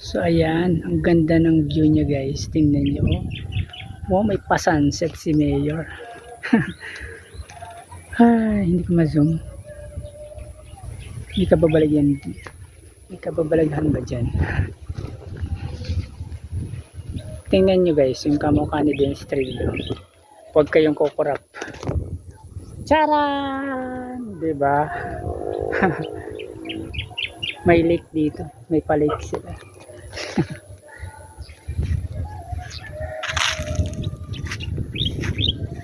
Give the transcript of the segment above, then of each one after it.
So ayan, ang ganda ng view niya guys. Tingnan niyo. Oh, may pa-sunset si Mayor. Ay, hindi ko ma-zoom. Hindi ka babalagyan. Hindi ka babalaghan ba dyan? Tingnan nyo guys, yung kamukha ni Dennis Trillo. Huwag kayong kukurap. Charan! Diba? May lake dito. May pa-lake sila.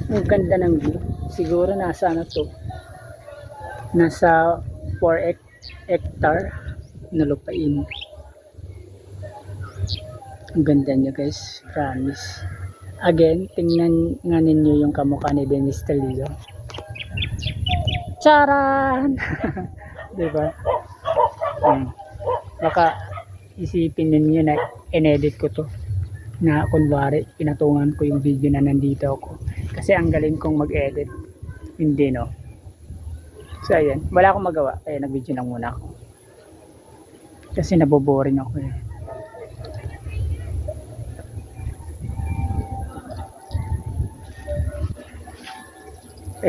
Ang ganda ng view. Siguro nasa ano to? Nasa 4 hectare na lupain. Ang ganda niya guys. Promise. Again, tingnan nga ninyo yung kamukha ni Dennis Trillo. Charan! Diba? Baka isipin ninyo na in-edit ko to. Na kunwari, pinatungan ko yung video na nandito ako. Kasi ang galing kong mag-edit. Hindi no? So ayan, wala akong magawa. Kaya nag-video lang muna ako. Kasi naboboring ako eh.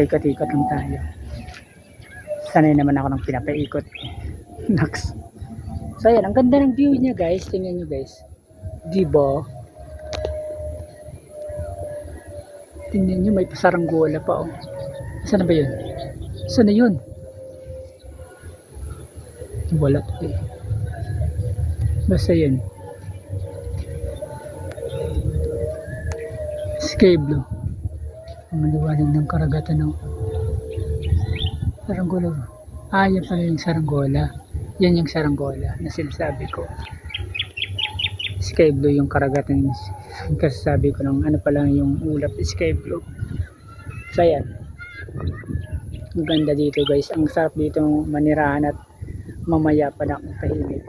Ikot-ikot lang tayo. Sanay naman ako ng pinapaikot. Next. So ayan, ang ganda ng view niya guys. Tingnan nyo guys. Diba? Tingnan nyo, may pasaranggola pa oh. Saan na ba yun? Saan na yun? Wala to eh. Basta yun. Sky blue. Ang maliwanag ng karagatan ng saranggola. Ah, yan pala yung saranggola. Yan yung saranggola na sinasabi ko. Sky blue yung karagatan. Kasi sabi ko ng ano pala yung ulap, sky blue. So yan. Ang ganda dito guys. Ang sarap dito manirahan at mamaya pa na akong tahimik.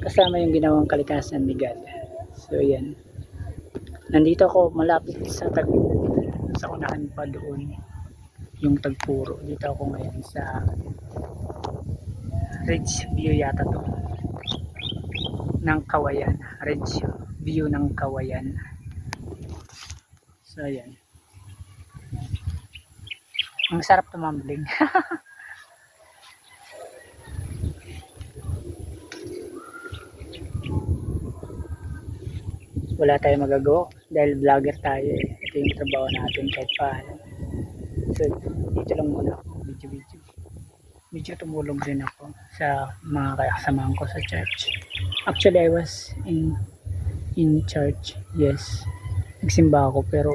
Kasama yung ginawang kalikasan ni God. So yan. Nandito ako malapit sa unahan pa doon yung Tagpuro. Dito ako ngayon sa Ridge View yata to ng Kawayan. Ridge View ng Kawayan. So ayan, ang sarap tumambling. Wala tayong magagawa dahil vlogger tayo eh. Ito yung trabaho natin kahit paano. So dito lang muna ako medyo tumulong rin ako sa mga kasamahan ko sa church. Actually I was in church, yes, nagsimba ako pero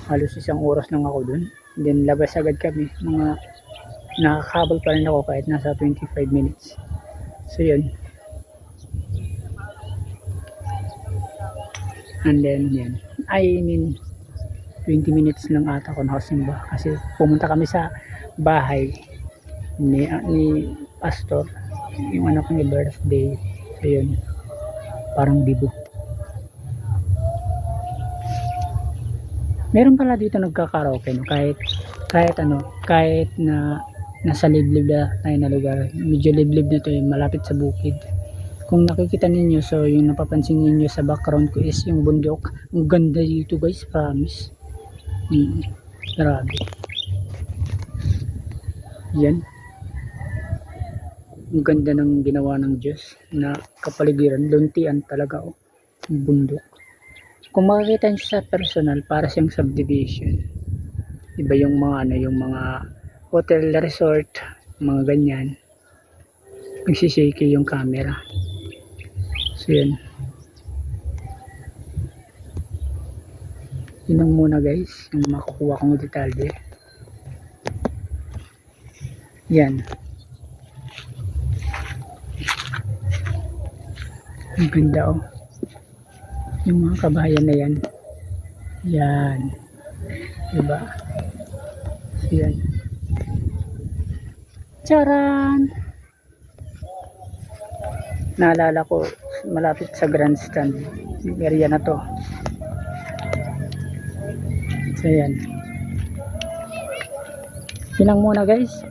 halos 1 oras lang ako dun, then labas agad kami. Mga nakakabal pa rin ako kahit nasa 25 minutes. So yun, and then yan, I mean 20 minutes lang ata ako nakasimba kasi pumunta kami sa bahay ni pastor, yung anak ko ni birthday. So yun, parang bibo. Meron pala dito nagkakaraoke no? kahit na nasa liblib na tayo na lugar. Medyo liblib na to, malapit sa bukid. Kung nakikita ninyo, so yung napapansin ninyo sa background ko is yung bundok. Ang ganda dito guys, promise. Grabe. Yan. Ang ganda ng ginawa ng Diyos na kapaligiran, luntian talaga oh, yung bundok. Kung makikita nyo sa personal, para siyang subdivision. Iba yung mga yung mga hotel resort, mga ganyan. Nagsishake yung camera. So yun. Yun lang muna guys, yung makukuha kong detalye. Yan. Ang ganda oh. Yung mga kabayan na yan. Yan. Diba? Yan. Charan! Naalala ko, malapit sa grandstand. Yung area na to. So yan. Yun lang muna guys.